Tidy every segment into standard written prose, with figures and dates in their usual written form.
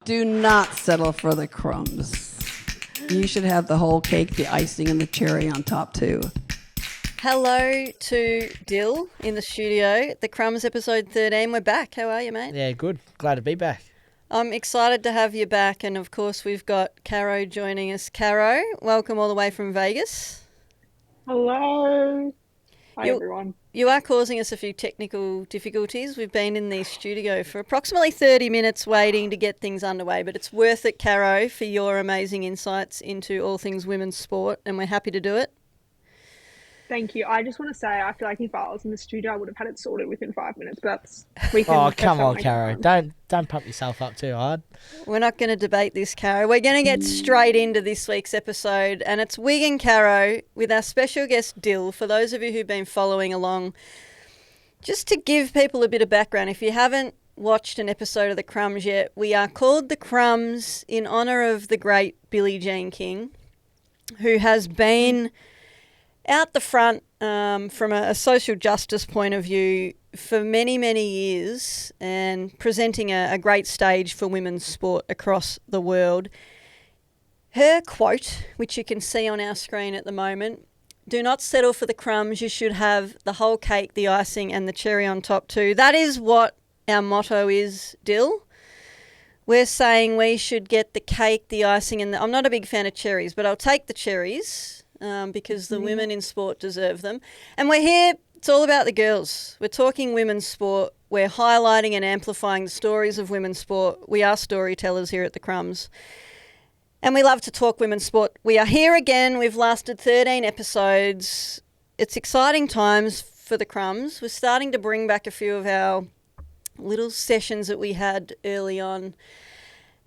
Do not settle for the crumbs. You should have the whole cake, the icing, and the cherry on top too. Hello to Dyl in the studio. The Crumbs episode 13. We're back. How are you, mate? Yeah, good. Glad to be back. I'm excited to have you back. And, of course, we've got Caro joining us. Caro, welcome all the way from Vegas. Hello. Hi, everyone. You are causing us a few technical difficulties. We've been in the studio for approximately 30 minutes waiting to get things underway, but it's worth it, Caro, for your amazing insights into all things women's sport, and we're happy to do it. Thank you. I just want to say, I feel like if I was in the studio, I would have had it sorted within 5 minutes. But come on, Caro. Don't pump yourself up too hard. We're not going to debate this, Caro. We're going to get straight into this week's episode, and it's Wig and Caro with our special guest, Dyl. For those of you who've been following along, just to give people a bit of background, if you haven't watched an episode of The Crumbs yet, we are called The Crumbs in honour of the great Billie Jean King, who has been out the front from a social justice point of view for many, many years and presenting a great stage for women's sport across the world. Her quote, which you can see on our screen at the moment, "Do not settle for the crumbs, you should have the whole cake, the icing and the cherry on top too." That is what our motto is, Dyl. We're saying we should get the cake, the icing and I'm not a big fan of cherries, but I'll take the cherries. Because the women in sport deserve them. And we're here, it's all about the girls. We're talking women's sport. We're highlighting and amplifying the stories of women's sport. We are storytellers here at the Crumbs. And we love to talk women's sport. We are here again. We've lasted 13 episodes. It's exciting times for the Crumbs. We're starting to bring back a few of our little sessions that we had early on.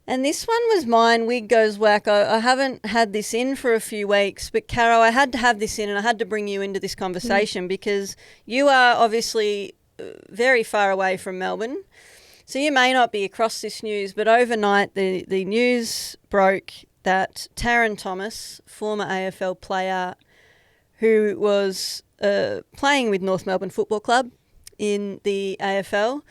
And this one was mine, Wig Goes Whack. I haven't had this in for a few weeks, but Caro, I had to have this in and I had to bring you into this conversation because you are obviously very far away from Melbourne. So you may not be across this news, but overnight the news broke that Taryn Thomas, former AFL player who was playing with North Melbourne Football Club in the AFL,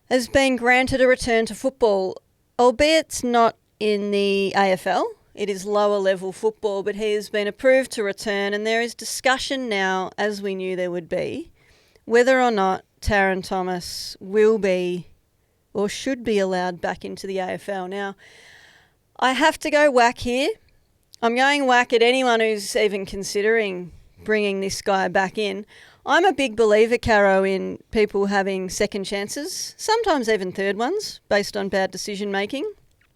has been granted a return to football. Albeit it's not in the AFL, it is lower level football, but he has been approved to return and there is discussion now, as we knew there would be, whether or not Taryn Thomas will be or should be allowed back into the AFL. Now, I have to go whack here. I'm going whack at anyone who's even considering bringing this guy back in. I'm a big believer, Caro, in people having second chances, sometimes even third ones, based on bad decision making.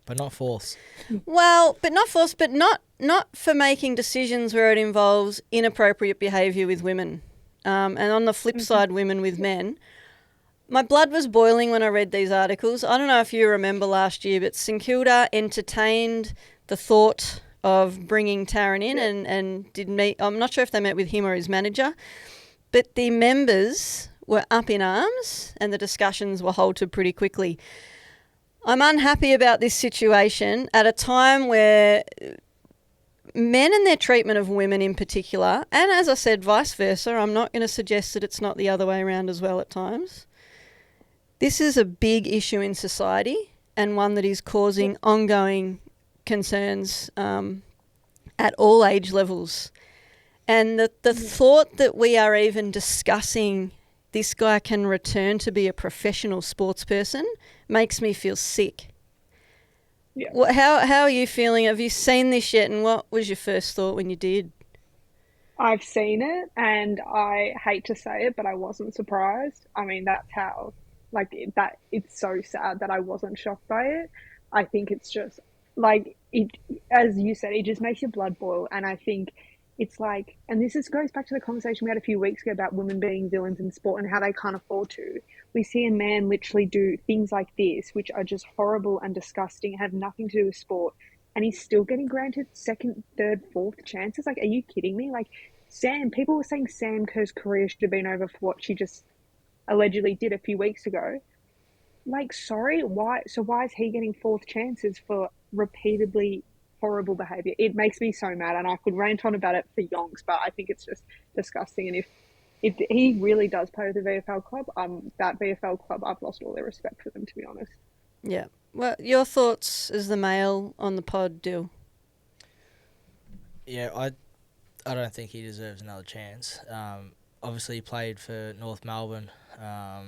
But not force. Well, but not force, but not for making decisions where it involves inappropriate behaviour with women. And on the flip side, women with men. My blood was boiling when I read these articles. I don't know if you remember last year, but St Kilda entertained the thought of bringing Taryn in and did meet. I'm not sure if they met with him or his manager. But the members were up in arms and the discussions were halted pretty quickly. I'm unhappy about this situation at a time where men and their treatment of women in particular, and as I said, vice versa, I'm not going to suggest that it's not the other way around as well at times. This is a big issue in society and one that is causing ongoing concerns at all age levels. And the thought that we are even discussing this guy can return to be a professional sports person makes me feel sick. Yeah. How are you feeling? Have you seen this yet? And what was your first thought when you did? I've seen it and I hate to say it, but I wasn't surprised. I mean, that's how, it's so sad that I wasn't shocked by it. I think it's just, as you said, it just makes your blood boil. And I think it's and goes back to the conversation we had a few weeks ago about women being villains in sport and how they can't afford to. We see a man literally do things like this, which are just horrible and disgusting, have nothing to do with sport, and he's still getting granted second, third, fourth chances. Are you kidding me? People were saying Sam Kerr's career should have been over for what she just allegedly did a few weeks ago. Sorry, why? So why is he getting fourth chances for repeatedly horrible behaviour? It makes me so mad, and I could rant on about it for yonks, but I think it's just disgusting. And if he really does play with the VFL club, that VFL club, I've lost all their respect for them, to be honest. Yeah, Well, your thoughts as the male on the pod, Dyl? Yeah, I don't think he deserves another chance. Obviously, he played for North Melbourne. I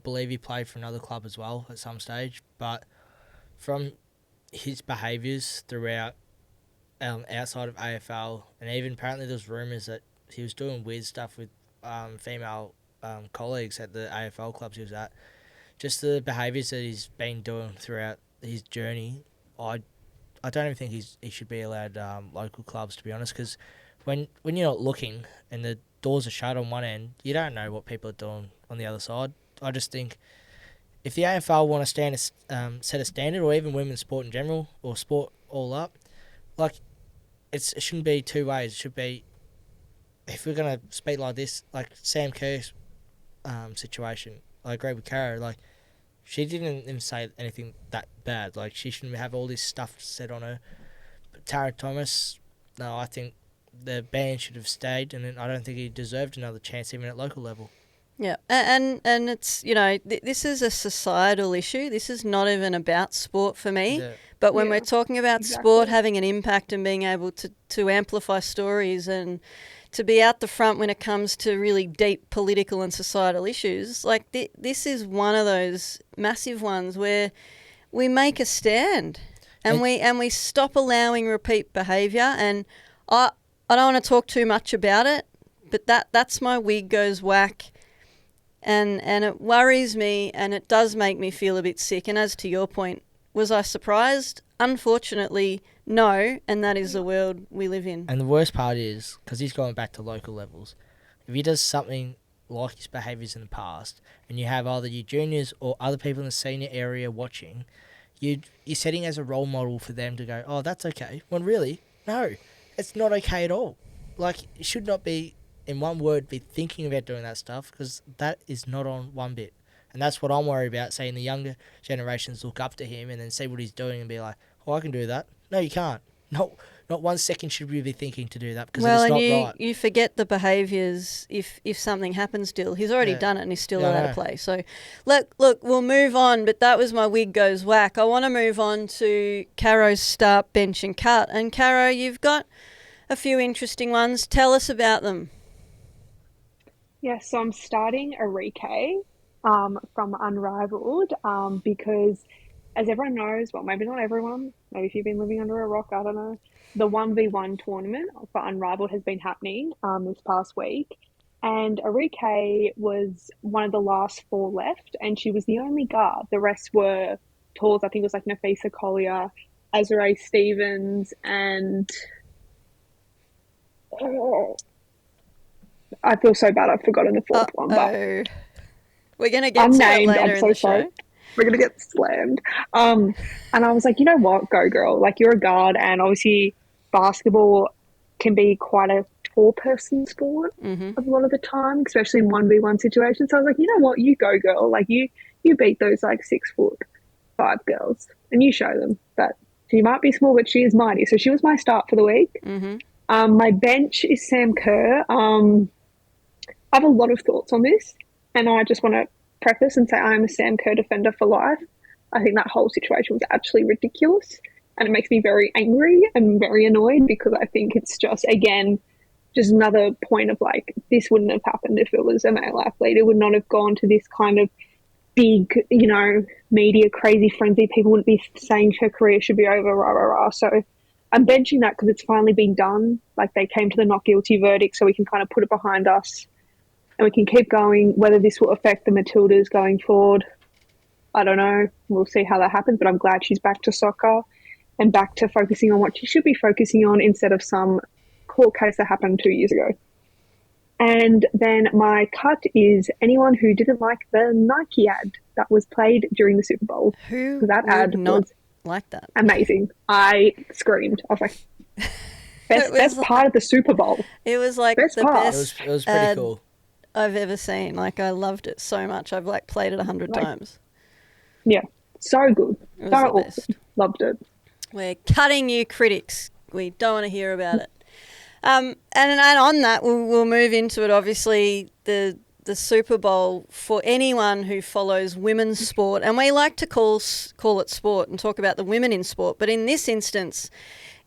believe he played for another club as well at some stage. But from his behaviours throughout, outside of AFL, and even apparently there's rumours that he was doing weird stuff with female colleagues at the AFL clubs he was at. Just the behaviours that he's been doing throughout his journey, I don't even think he should be allowed local clubs, to be honest, because when you're not looking and the doors are shut on one end, you don't know what people are doing on the other side. I just think if the AFL want to set a standard, or even women's sport in general, or sport all up, like it shouldn't be two ways. It should be, if we're going to speak like this, like Sam Kerr's situation, I agree with Caro, like she didn't even say anything that bad. Like she shouldn't have all this stuff said on her. But Tara Thomas, no, I think the ban should have stayed, and I don't think he deserved another chance even at local level. Yeah, and it's, this is a societal issue. This is not even about sport for me. Yeah. But when Yeah, we're talking about sport having an impact and being able to amplify stories and to be out the front when it comes to really deep political and societal issues, like this is one of those massive ones where we make a stand and we stop allowing repeat behaviour. And I don't want to talk too much about it, but that's my wig goes whack. And it worries me, and it does make me feel a bit sick. And as to your point, was I surprised? Unfortunately, no, and that is the world we live in. And the worst part is, because he's going back to local levels, if he does something like his behaviours in the past, and you have either your juniors or other people in the senior area watching, you're setting as a role model for them to go, oh, that's okay. When really, no, it's not okay at all. Like, it should not be, in one word, be thinking about doing that stuff, because that is not on one bit. And that's what I'm worried about, seeing the younger generations look up to him and then see what he's doing and be like, oh, I can do that. No, you can't. Not 1 second should we be thinking to do that, because it's not right. You forget the behaviours if something happens, Dyl. He's already done it and he's still allowed to play. So, look, we'll move on, but that was my wig goes whack. I want to move on to Caro's start, bench and cut. And Caro, you've got a few interesting ones. Tell us about them. Yeah, so I'm starting Enrique from Unrivaled because, as everyone knows, well, maybe not everyone, maybe if you've been living under a rock, I don't know, the 1v1 tournament for Unrivaled has been happening this past week. And Enrique was one of the last 4 left, and she was the only guard. The rest were talls. I think it was like Nafisa Collier, Azrae Stevens, and... I feel so bad I've forgotten the 4th one. But we're going to get to that later in the sorry. show. We're going to get slammed. And I was like, you know what? Go, girl. Like, you're a guard, and obviously basketball can be quite a tall person sport a lot of the time, especially in 1v1 situations. So I was like, you know what? You go, girl. Like, you beat those, like, 6'5" girls, and you show them that she might be small, but she is mighty. So she was my start for the week. My bench is Sam Kerr. I have a lot of thoughts on this, and I just want to preface and say I am a Sam Kerr defender for life. I think that whole situation was actually ridiculous, and it makes me very angry and very annoyed, because I think it's just, again, just another point of, like, this wouldn't have happened if it was a male athlete. It would not have gone to this kind of big, media crazy frenzy. People wouldn't be saying her career should be over, rah, rah, rah. So I'm benching that because it's finally been done. Like, they came to the not guilty verdict, so we can kind of put it behind us and we can keep going. Whether this will affect the Matildas going forward, I don't know. We'll see how that happens, but I'm glad she's back to soccer and back to focusing on what she should be focusing on, instead of some court case that happened 2 years ago. And then my cut is anyone who didn't like the Nike ad that was played during the Superbowl. Who that would ad not was like that? Amazing. I screamed. I was like, best part of the Super Bowl. It was like best the part. best It was pretty ad cool I've ever seen. Like, I loved it so much. I've played it 100 times. Yeah, so good. It was So the awesome. best. Loved it. We're cutting you critics. We don't want to hear about it. And on that, we'll move into it. Obviously, the the Super Bowl, for anyone who follows women's sport, and we like to call it sport and talk about the women in sport, but in this instance,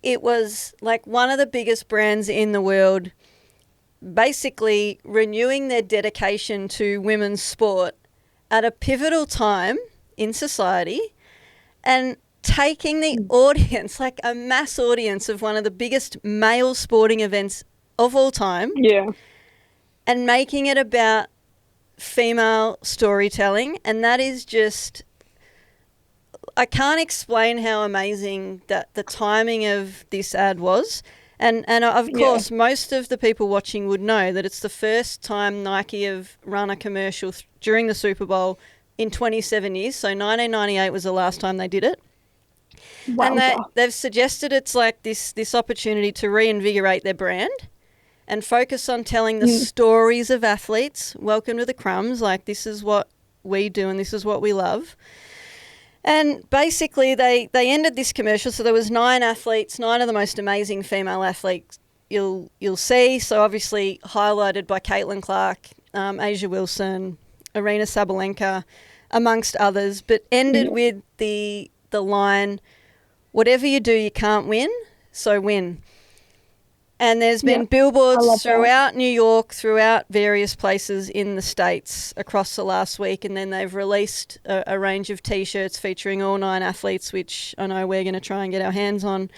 it was like one of the biggest brands in the world basically renewing their dedication to women's sport at a pivotal time in society and taking the audience, like a mass audience of one of the biggest male sporting events of all time, and making it about female storytelling. And that is just, I can't explain how amazing that the timing of this ad was. And of course, most of the people watching would know that it's the first time Nike have run a commercial during the Super Bowl in 27 years. So 1998 was the last time they did it. Wow. And they've suggested it's like this opportunity to reinvigorate their brand and focus on telling the stories of athletes. Welcome to the Crumbs. Like, this is what we do and this is what we love. And basically they ended this commercial. So there was 9 athletes, 9 of the most amazing female athletes you'll see. So obviously highlighted by Caitlin Clark, Asia Wilson, Arina Sabalenka, amongst others, but ended with the line, whatever you do, you can't win, so win. And there's been billboards throughout New York, throughout various places in the States across the last week, and then they've released a range of T-shirts featuring all 9 athletes, which I know we're going to try and get our hands on.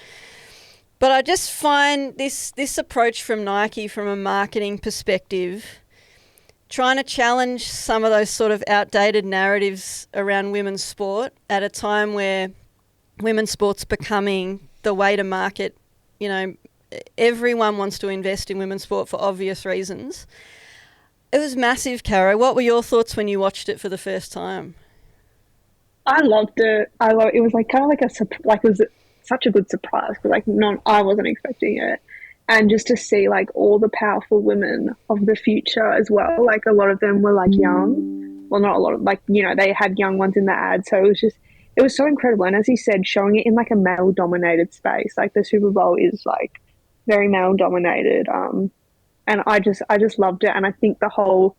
But I just find this approach from Nike, from a marketing perspective, trying to challenge some of those sort of outdated narratives around women's sport at a time where women's sport's becoming the way to market. You know, everyone wants to invest in women's sport for obvious reasons. It was massive, Caro. What were your thoughts when you watched it for the first time? I loved it. It was like kind of like it was such a good surprise because I wasn't expecting it. And just to see like all the powerful women of the future as well. Like a lot of them were like young. Well, not a lot of, like, you know, they had young ones in the ad. So it was so incredible. And as he said, showing it in like a male dominated space, like the Super Bowl is like very male dominated. And I just loved it. And I think the whole,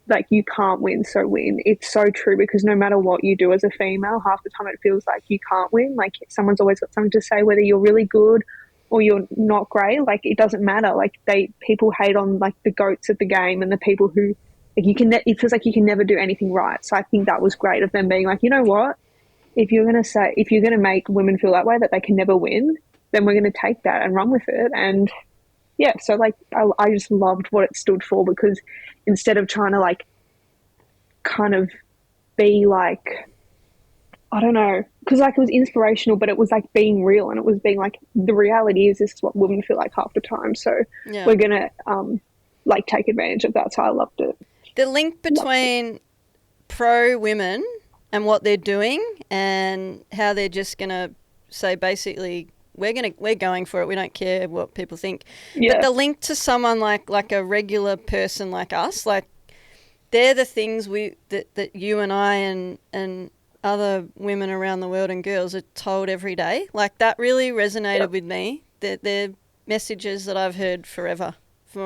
like, you can't win, so win. It's so true, because no matter what you do as a female, half the time it feels like you can't win. Like, someone's always got something to say, whether you're really good or you're not great. Like, it doesn't matter. Like, people hate on like the goats of the game and the people who, like, it feels like you can never do anything right. So I think that was great of them being like, you know what? If you're going to make women feel that way, that they can never win, then we're going to take that and run with it. And yeah, so like, I just loved what it stood for, because instead of trying to like kind of be like, I don't know, because like it was inspirational, but it was like being real, and it was being like, the reality is this is what women feel like half the time. So we're going to like take advantage of that. So I loved it. The link between pro women and what they're doing and how they're just going to say, basically, we're going for it. We don't care what people think. Yeah. But the link to someone like a regular person like us, like, they're the things that you and I and other women around the world and girls are told every day. Like, that really resonated with me. They're messages that I've heard forever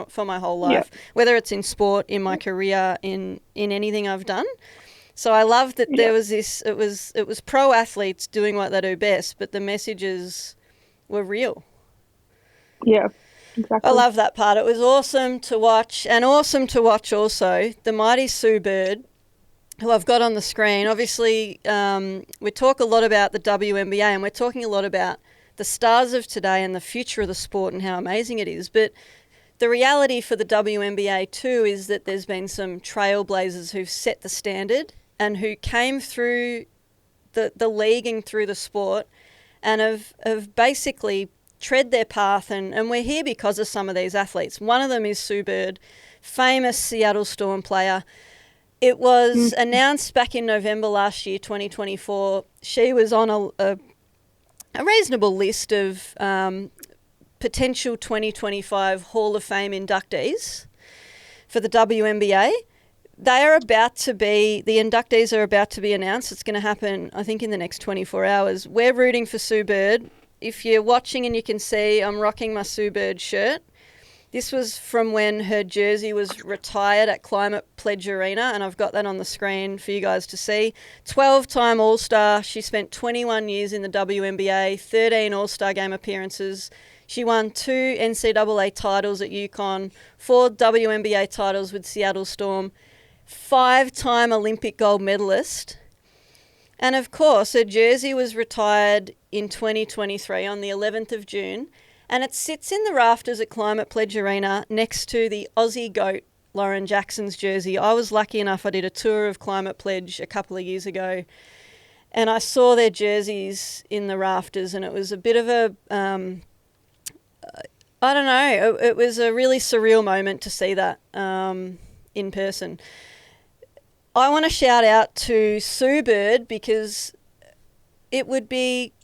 for my whole life, whether it's in sport, in my career, in anything I've done. So I love that there was this. It was pro athletes doing what they do best, but the messages were real. Yeah, exactly. I love that part. It was awesome to watch, and awesome to watch also the mighty Sue Bird, who I've got on the screen. Obviously, we talk a lot about the WNBA, and we're talking a lot about the stars of today and the future of the sport and how amazing it is. But the reality for the WNBA too is that there's been some trailblazers who've set the standard and who came through the league and through the sport and have basically tread their path, and we're here because of some of these athletes. One of them is Sue Bird, famous Seattle Storm player. It was announced back in November last year, 2024. She was on a reasonable list of potential 2025 Hall of Fame inductees for the WNBA. The inductees are about to be announced. It's going to happen, I think, in the next 24 hours. We're rooting for Sue Bird. If you're watching and you can see, I'm rocking my Sue Bird shirt. This was from when her jersey was retired at Climate Pledge Arena, and I've got that on the screen for you guys to see. 12-time All-Star. She spent 21 years in the WNBA, 13 All-Star game appearances. She won 2 NCAA titles at UConn, 4 WNBA titles with Seattle Storm, 5-time Olympic gold medalist. And of course, her jersey was retired in 2023 on the 11th of June. And it sits in the rafters at Climate Pledge Arena next to the Aussie GOAT, Lauren Jackson's jersey. I was lucky enough, I did a tour of Climate Pledge a couple of years ago, and I saw their jerseys in the rafters, and it was a bit of a, I don't know, it was a really surreal moment to see that in person. I want to shout out to Sue Bird, because it would be,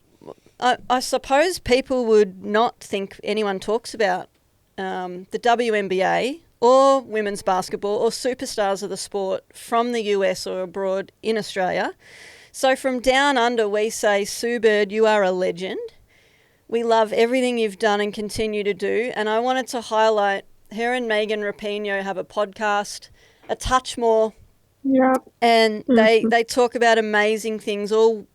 I suppose people would not think anyone talks about the WNBA or women's basketball or superstars of the sport from the US or abroad in Australia. So from down under, we say, Sue Bird, you are a legend. We love everything you've done and continue to do. And I wanted to highlight her and Megan Rapinoe have a podcast, A Touch More. Yeah. And they talk about amazing things, all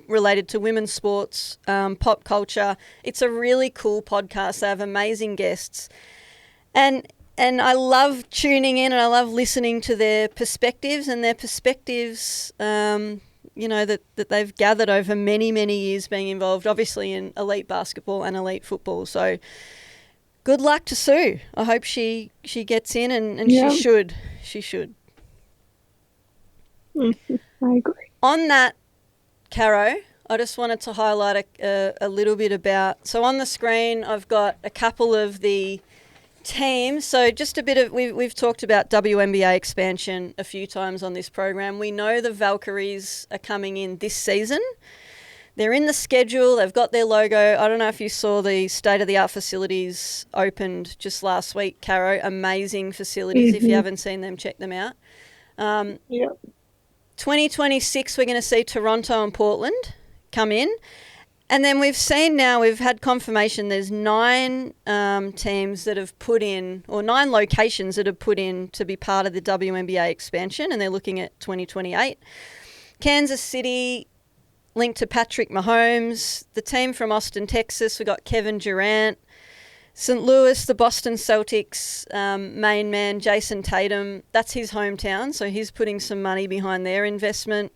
related to women's sports, pop culture. It's a really cool podcast. They have amazing guests. And I love tuning in, and I love listening to their perspectives, you know, that they've gathered over many, many years being involved, obviously, in elite basketball and elite football. So good luck to Sue. I hope she gets in, and Yeah. She should. I agree. On that, Caro, I just wanted to highlight a little bit about, so on the screen I've got a couple of the teams. So just a bit of, we've talked about WNBA expansion a few times on this program. We know the Valkyries are coming in this season. They're in the schedule. They've got their logo. I don't know if you saw the state-of-the-art facilities opened just last week, Caro. Amazing facilities. If you haven't seen them, check them out. Yeah. 2026, we're going to see Toronto and Portland come in. And then we've had confirmation there's 9 teams that have put in, or 9 locations that have put in to be part of the WNBA expansion, and they're looking at 2028. Kansas City linked to Patrick Mahomes. The team from Austin, Texas, we've got Kevin Durant. St. Louis, the Boston Celtics main man, Jason Tatum, that's his hometown, so he's putting some money behind their investment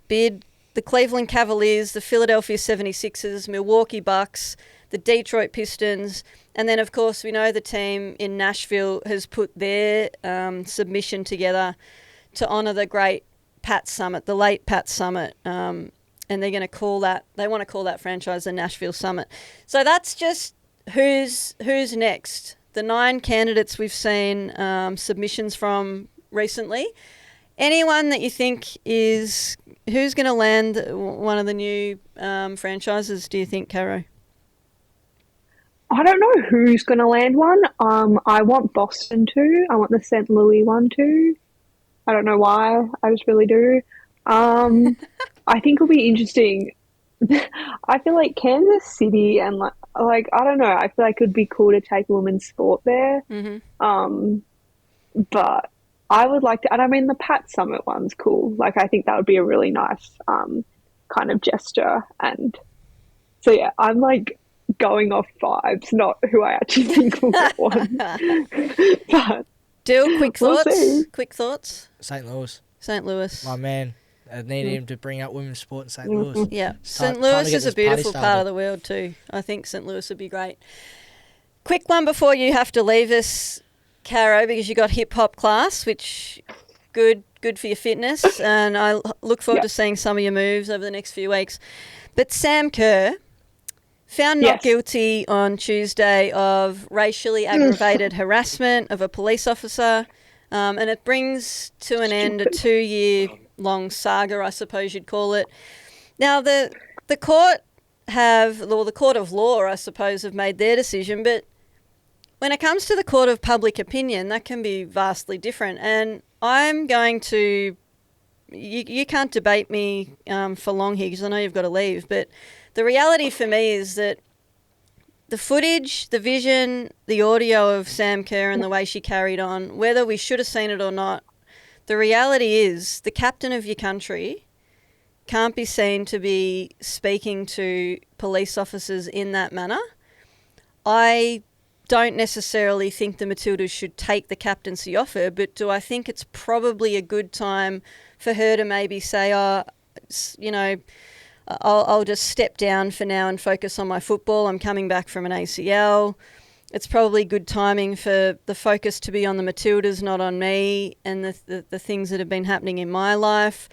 bid. The Cleveland Cavaliers, the Philadelphia 76ers, Milwaukee Bucks, the Detroit Pistons, and then, of course, we know the team in Nashville has put their submission together to honour the great Pat Summitt, the late Pat Summitt, and they're going to call that, they want to call that franchise the Nashville Summit. So that's just who's next. The 9 candidates we've seen submissions from recently. Anyone that you think is, who's going to land one of the new franchises, do you think, Caro? I don't know who's going to land one. I want Boston to. I want the St. Louis one to. I don't know why. I just really do. I think it'll be interesting. I feel like Kansas City and like I don't know. I feel like it'd be cool to take women's sport there. But I would like to, and I mean the Pat Summitt one's cool. Like I think that would be a really nice kind of gesture. And so yeah, I'm like going off vibes, not who I actually think will get one. But Dyl, quick we'll thoughts? see. Quick thoughts? St. Louis, St. Louis. my man. I need him to bring up women's sport in St. Louis. Yeah, Start- St. time to Louis get is a this party beautiful part started. of the world too. I think St. Louis would be great. Quick one before you have to leave us, Caro, because you got hip hop class, which good for your fitness, and I look forward to seeing some of your moves over the next few weeks. But Sam Kerr found not Yes. guilty on Tuesday of racially aggravated harassment of a police officer, and it brings to an end a 2-year-long saga, I suppose you'd call it. Now, the court the court of law, I suppose, have made their decision, but when it comes to the court of public opinion, that can be vastly different. And I'm going to, you can't debate me for long here because I know you've got to leave, but the reality for me is that the footage, the vision, the audio of Sam Kerr and the way she carried on, whether we should have seen it or not, the reality is the captain of your country can't be seen to be speaking to police officers in that manner. I don't necessarily think the Matildas should take the captaincy off her, but do I think it's probably a good time for her to maybe say, I'll just step down for now and focus on my football. I'm coming back from an ACL. It's probably good timing for the focus to be on the Matildas, not on me and the things that have been happening in my life.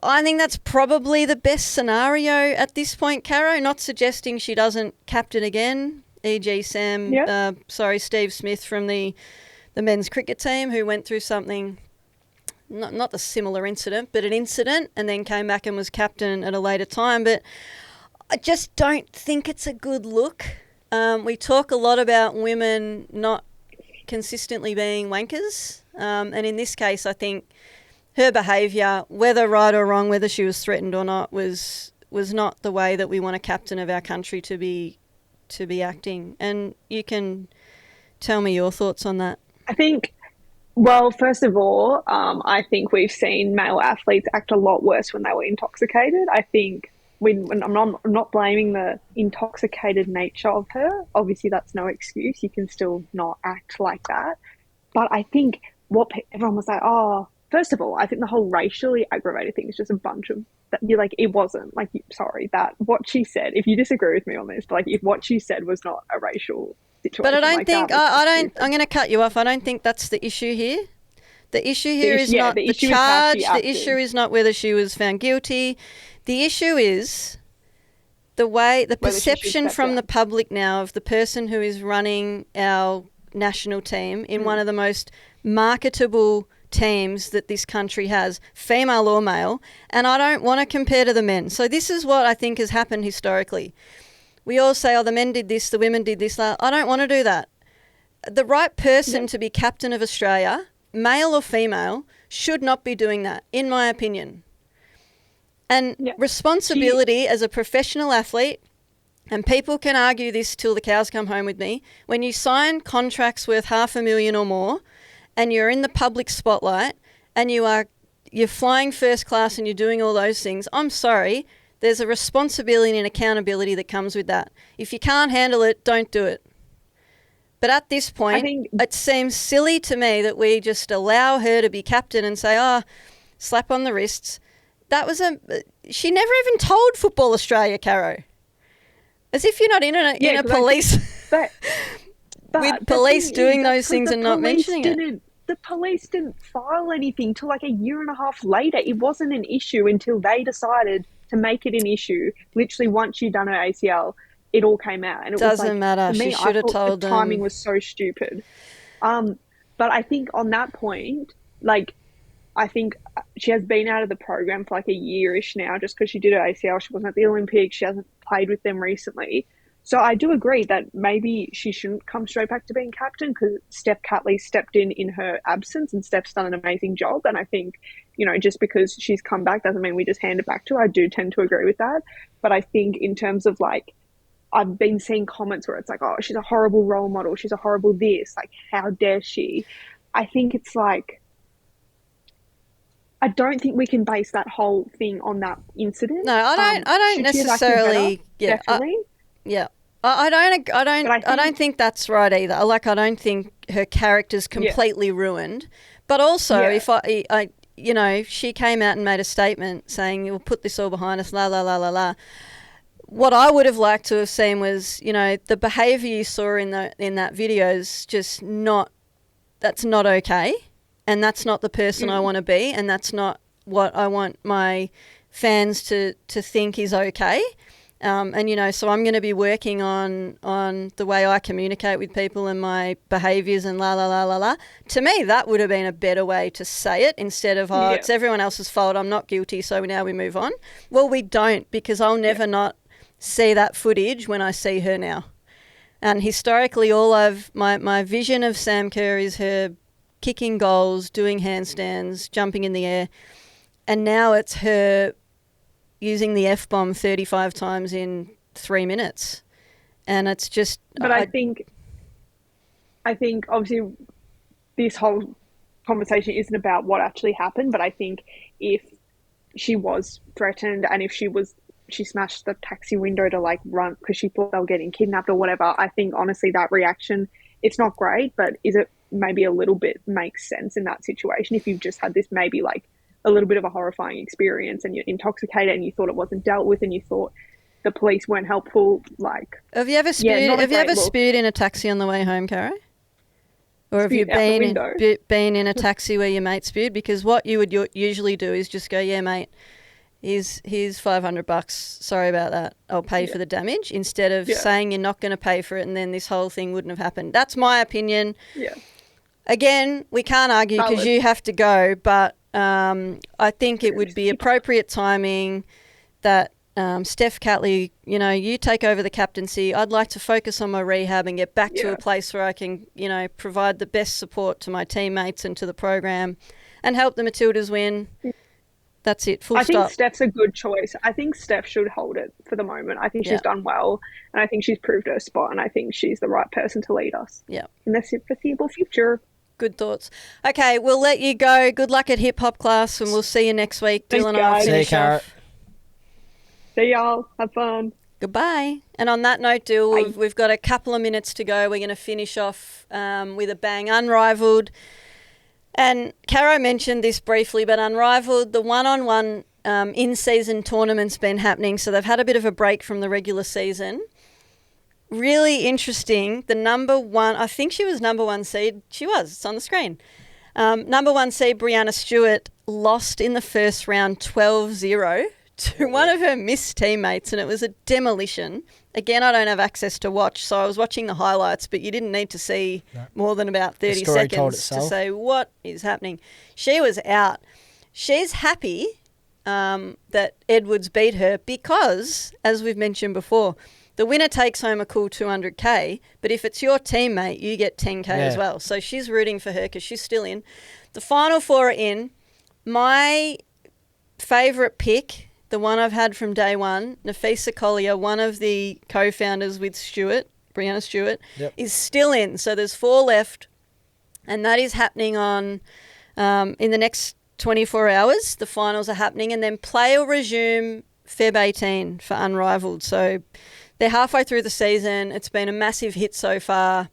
I think that's probably the best scenario at this point, Caro, not suggesting she doesn't captain again, e.g. Steve Smith from the men's cricket team who went through something, not the similar incident, but an incident and then came back and was captain at a later time. But I just don't think it's a good look. We talk a lot about women not consistently being wankers. And in this case, I think her behaviour, whether right or wrong, whether she was threatened or not, was not the way that we want a captain of our country to be acting. And you can tell me your thoughts on that. I think, well, first of all, I think we've seen male athletes act a lot worse when they were intoxicated. I think when I'm not blaming the intoxicated nature of her. Obviously, that's no excuse. You can still not act like that. But I think everyone was like, oh, first of all, I think the whole racially aggravated thing is just a bunch of that. You're like, it wasn't like, sorry, that what she said. If you disagree with me on this, but like, if what she said was not a racial situation, but I don't like think I'm going to cut you off. I don't think that's the issue here. The issue here is not the charge. The issue is not whether she was found guilty. The issue is the perception from the public now of the person who is running our national team in one of the most marketable teams that this country has, female or male, and I don't want to compare to the men. So this is what I think has happened historically. We all say, oh, the men did this, the women did this. I don't want to do that. The right person to be captain of Australia, male or female, should not be doing that, in my opinion. And responsibility as a professional athlete, and people can argue this till the cows come home with me, when you sign contracts worth $500,000 or more and you're in the public spotlight and you're flying first class and you're doing all those things, I'm sorry, there's a responsibility and accountability that comes with that. If you can't handle it, don't do it. But at this point, it seems silly to me that we just allow her to be captain and say, oh, slap on the wrists. She never even told Football Australia, Caro. As if you're not in a police with police doing those things and not mentioning it. The police didn't file anything till like a year and a half later. It wasn't an issue until they decided to make it an issue. Literally, once you'd done her ACL, it all came out. And it doesn't matter. She should have told them. The timing was so stupid. But I think on that point, like, I think she has been out of the program for like a year-ish now just because she did her ACL. She wasn't at the Olympics. She hasn't played with them recently. So I do agree that maybe she shouldn't come straight back to being captain because Steph Catley stepped in her absence and Steph's done an amazing job. And I think, just because she's come back doesn't mean we just hand it back to her. I do tend to agree with that. But I think in terms of like, I've been seeing comments where it's like, oh, she's a horrible role model. She's a horrible this. Like, how dare she? I think it's like, I don't think we can base that whole thing on that incident. No, I don't necessarily. Definitely. I don't think that's right either. Like, I don't think her character's completely ruined. But also, if she came out and made a statement saying, "We'll put this all behind us." La la la la la. What I would have liked to have seen was, the behaviour you saw in that video is just not. That's not okay. And that's not the person I want to be, and that's not what I want my fans to think is okay. So I'm going to be working on the way I communicate with people and my behaviours and la la la la la. To me, that would have been a better way to say it instead of, it's everyone else's fault, I'm not guilty, so now we move on. Well, we don't, because I'll never not see that footage when I see her now. And historically, my vision of Sam Kerr is her kicking goals, doing handstands, jumping in the air. And now it's her using the F-bomb 35 times in 3 minutes. And it's just... But I think obviously this whole conversation isn't about what actually happened, but I think if she was threatened and if she smashed the taxi window to like run because she thought they were getting kidnapped or whatever, I think honestly that reaction, it's not great, but is it maybe a little bit makes sense in that situation if you've just had this maybe like a little bit of a horrifying experience and you're intoxicated and you thought it wasn't dealt with and you thought the police weren't helpful. Like, have you ever spewed in a taxi on the way home, Caro? Or have you been in a taxi where your mate spewed? Because what you would usually do is just go, yeah, mate, here's $500. Sorry about that. I'll pay for the damage, instead of saying you're not going to pay for it, and then this whole thing wouldn't have happened. That's my opinion. Yeah. Again, we can't argue because you have to go, but I think it would be appropriate timing that Steph Catley, you know, you take over the captaincy. I'd like to focus on my rehab and get back to a place where I can, you know, provide the best support to my teammates and to the program and help the Matildas win. That's it. Full stop. I think Steph's a good choice. I think Steph should hold it for the moment. I think she's done well, and I think she's proved her spot, and I think she's the right person to lead us in the foreseeable future. Good thoughts. Okay, we'll let you go. Good luck at hip hop class, and we'll see you next week. Thanks, Dylan and I'll finish off. See y'all. Have fun. Goodbye. And on that note, Dyl, we've got a couple of minutes to go. We're going to finish off with a bang. Unrivaled. And Caro mentioned this briefly, but Unrivaled, the one-on-one in-season tournament's been happening, so they've had a bit of a break from the regular season. Really interesting. The number one, I think she was number one seed. She was. It's on the screen. Number one seed, Brianna Stewart, lost in the first round 12-0 to one of her missed teammates, and it was a demolition. Again, I don't have access to watch, so I was watching the highlights, but you didn't need to see more than about 30 seconds to say what is happening. She was out. She's happy that Edwards beat her because, as we've mentioned before, the winner takes home a cool $200K, but if it's your teammate, you get $10K as well. So she's rooting for her because she's still in. The final four are in. My favourite pick, the one I've had from day one, Nafisa Collier, one of the co-founders with Brianna Stewart, is still in. So there's 4 left, and that is happening on in the next 24 hours. The finals are happening, and then play will resume Feb 18 for Unrivaled. So they're halfway through the season. It's been a massive hit so far.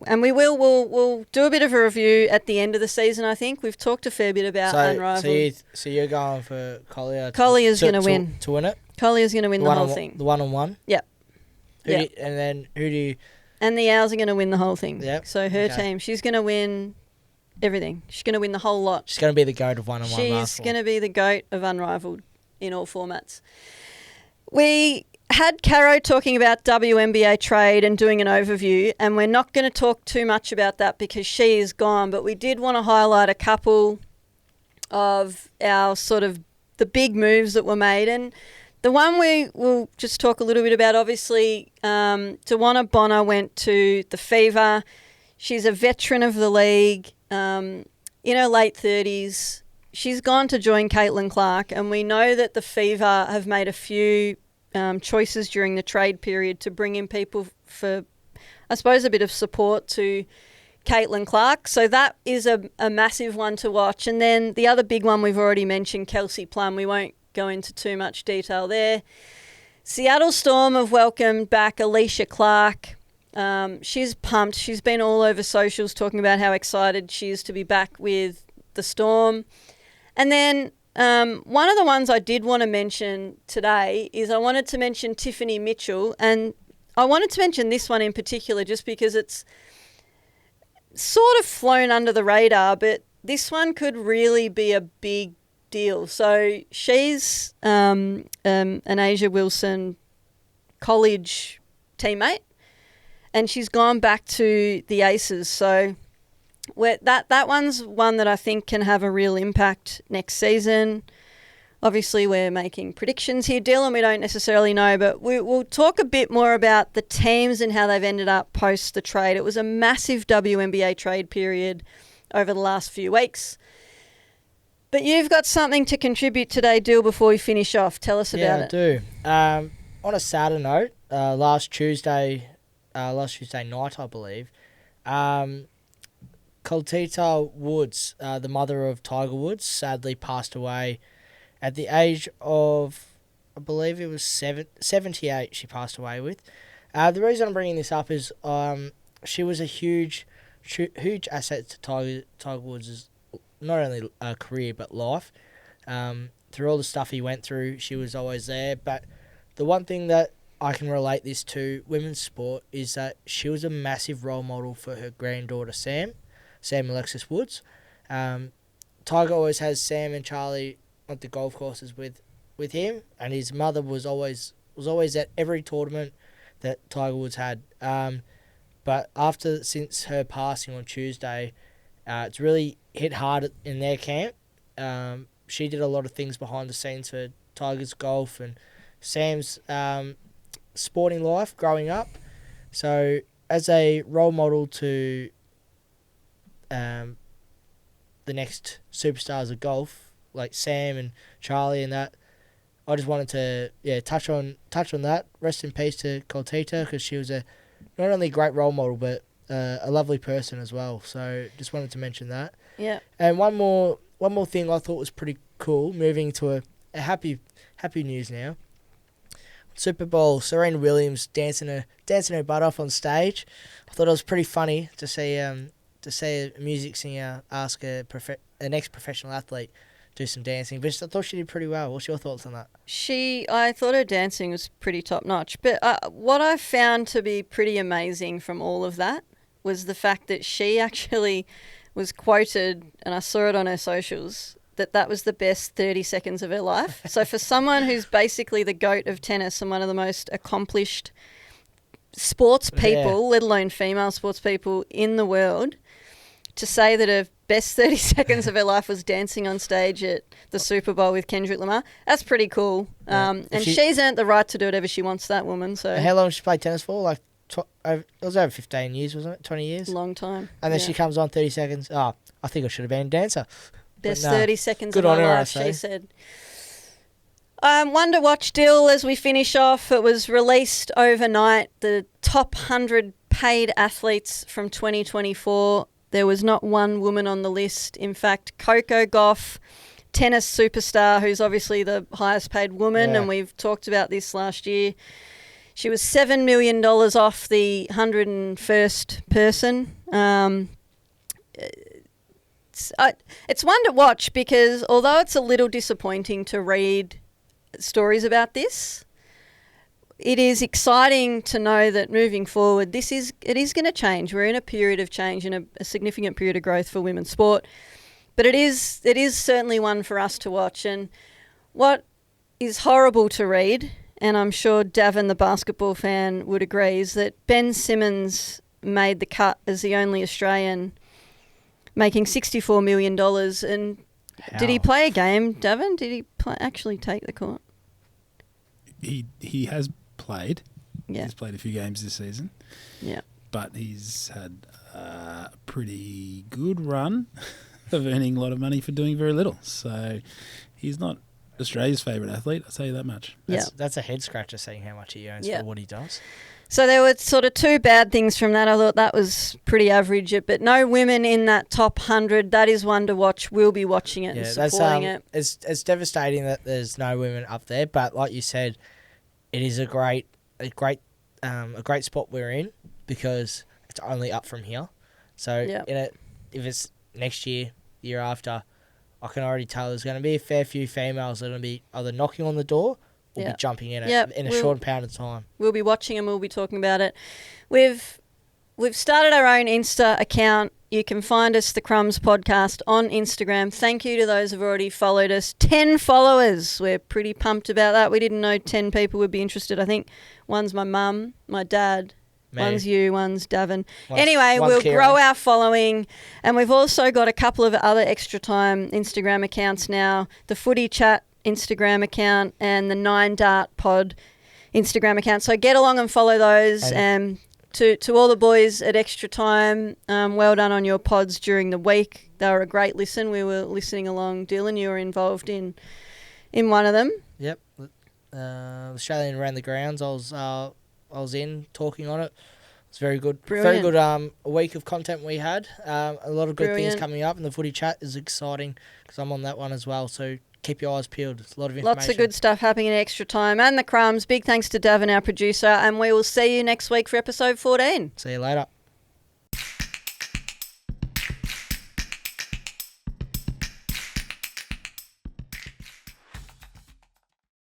And we'll do a bit of a review at the end of the season, I think. We've talked a fair bit about Unrivaled. So you're going for Collier? Collier's going to win. To win it? Collier's going to win the whole thing. The one-on-one? Yep. And then who do you... And the Owls are going to win the whole thing. Yep. So her team, she's going to win everything. She's going to win the whole lot. She's going to be the GOAT of one-on-one basketball. She's going to be the GOAT of Unrivaled in all formats. We had Caro talking about WNBA trade and doing an overview, and we're not going to talk too much about that because she is gone, but we did want to highlight a couple of our sort of the big moves that were made. And the one we will just talk a little bit about, obviously, Tawana Bonner went to the Fever. She's a veteran of the league, in her late 30s. She's gone to join Caitlin Clark, and we know that the Fever have made a few choices during the trade period to bring in people for, I suppose, a bit of support to Caitlin Clark. So that is a massive one to watch. And then the other big one we've already mentioned, Kelsey Plum. We won't go into too much detail there. Seattle Storm have welcomed back Alicia Clark. She's pumped. She's been all over socials talking about how excited she is to be back with the Storm. And then one of the ones I did want to mention today is I wanted to mention Tiffany Mitchell, and I wanted to mention this one in particular just because it's sort of flown under the radar, but this one could really be a big deal. So she's an Asia Wilson college teammate, and she's gone back to the Aces. So that one's one that I think can have a real impact next season. Obviously, we're making predictions here, Dylan. We don't necessarily know, but we'll talk a bit more about the teams and how they've ended up post the trade. It was a massive WNBA trade period over the last few weeks. But you've got something to contribute today, Dyl, before we finish off. Tell us about it. Yeah, I do. on a sadder note, last Tuesday night, I believe, Coltita Woods, the mother of Tiger Woods, sadly passed away at the age of, I believe it was 78 she passed away with. The reason I'm bringing this up is she was a huge asset to Tiger Woods' not only career but life. Through all the stuff he went through, she was always there. But the one thing that I can relate this to women's sport is that she was a massive role model for her granddaughter Sam Alexis Woods. Tiger always has Sam and Charlie at the golf courses with him, and his mother was always at every tournament that Tiger Woods had. But since her passing on Tuesday, it's really hit hard in their camp. She did a lot of things behind the scenes for Tiger's golf and Sam's sporting life growing up. So as a role model to the next superstars of golf, like Sam and Charlie and that, I just wanted to touch on that. Rest in peace to Coltita, because she was not only a great role model but a lovely person as well. So just wanted to mention that. Yeah. And one more thing I thought was pretty cool. Moving to a happy news now. Superbowl, Serena Williams dancing her butt off on stage. I thought it was pretty funny to see a music singer ask an ex-professional athlete do some dancing. But I thought she did pretty well. What's your thoughts on that? I thought her dancing was pretty top notch. But what I found to be pretty amazing from all of that was the fact that she actually was quoted, and I saw it on her socials, that was the best 30 seconds of her life. So for someone who's basically the GOAT of tennis and one of the most accomplished sports people, let alone female sports people in the world, to say that her best 30 seconds of her life was dancing on stage at the Super Bowl with Kendrick Lamar, that's pretty cool. And she's earned the right to do whatever she wants, that woman. So how long did she play tennis for? Like, it was over 15 years, wasn't it? 20 years? Long time. And then she comes on 30 seconds. Oh, I think I should have been a dancer. Best 30 seconds of my life, she said. One to watch, Dyl, as we finish off. It was released overnight, the top 100 paid athletes from 2024. There was not one woman on the list. In fact, Coco Gauff, tennis superstar, who's obviously the highest paid woman, and we've talked about this last year. She was $7 million off the 101st person. It's one to watch because although it's a little disappointing to read stories about this, it is exciting to know that moving forward, it is going to change. We're in a period of change and a significant period of growth for women's sport. But it is certainly one for us to watch. And what is horrible to read, and I'm sure Davin, the basketball fan, would agree, is that Ben Simmons made the cut as the only Australian, making $64 million. And did he play a game, Davin? Did he actually take the court? He has played. Yeah. He's played a few games this season. Yeah. But he's had a pretty good run of earning a lot of money for doing very little. So he's not Australia's favourite athlete, I'll tell you that much. That's a head scratcher seeing how much he earns for what he does. So there were sort of two bad things from that. I thought that was pretty average, but no women in that top 100. That is one to watch. We'll be watching it and supporting it. It's devastating that there's no women up there, but like you said, it is a great spot we're in because it's only up from here. So if it's next year, year after, I can already tell there's going to be a fair few females that are going to be either knocking on the door or be jumping in it in a short amount of time. We'll be watching and we'll be talking about it. We've started our own Insta account. You can find us, the Crumbs Podcast, on Instagram. Thank you to those who've already followed us. 10 followers. We're pretty pumped about that. We didn't know 10 people would be interested. I think one's my mum, my dad, one's you, one's Davin. Anyway, we'll grow our following, and we've also got a couple of other extra time Instagram accounts now. The Footy Chat Instagram account and the 9 Dart Pod Instagram account. So get along and follow those. And to all the boys at Extra Time, well done on your pods during the week. They were a great listen. We were listening along. Dylan, you were involved in one of them. Yep. Australian around the grounds. I was in talking on it. It's very good. Brilliant. Very good a week of content we had. A lot of good Brilliant. things coming up, and the footy chat is exciting because I'm on that one as well. So keep your eyes peeled. It's a lot of information. Lots of good stuff happening in extra time. And the Crumbs. Big thanks to Davin, our producer, and we will see you next week for episode 14. See you later.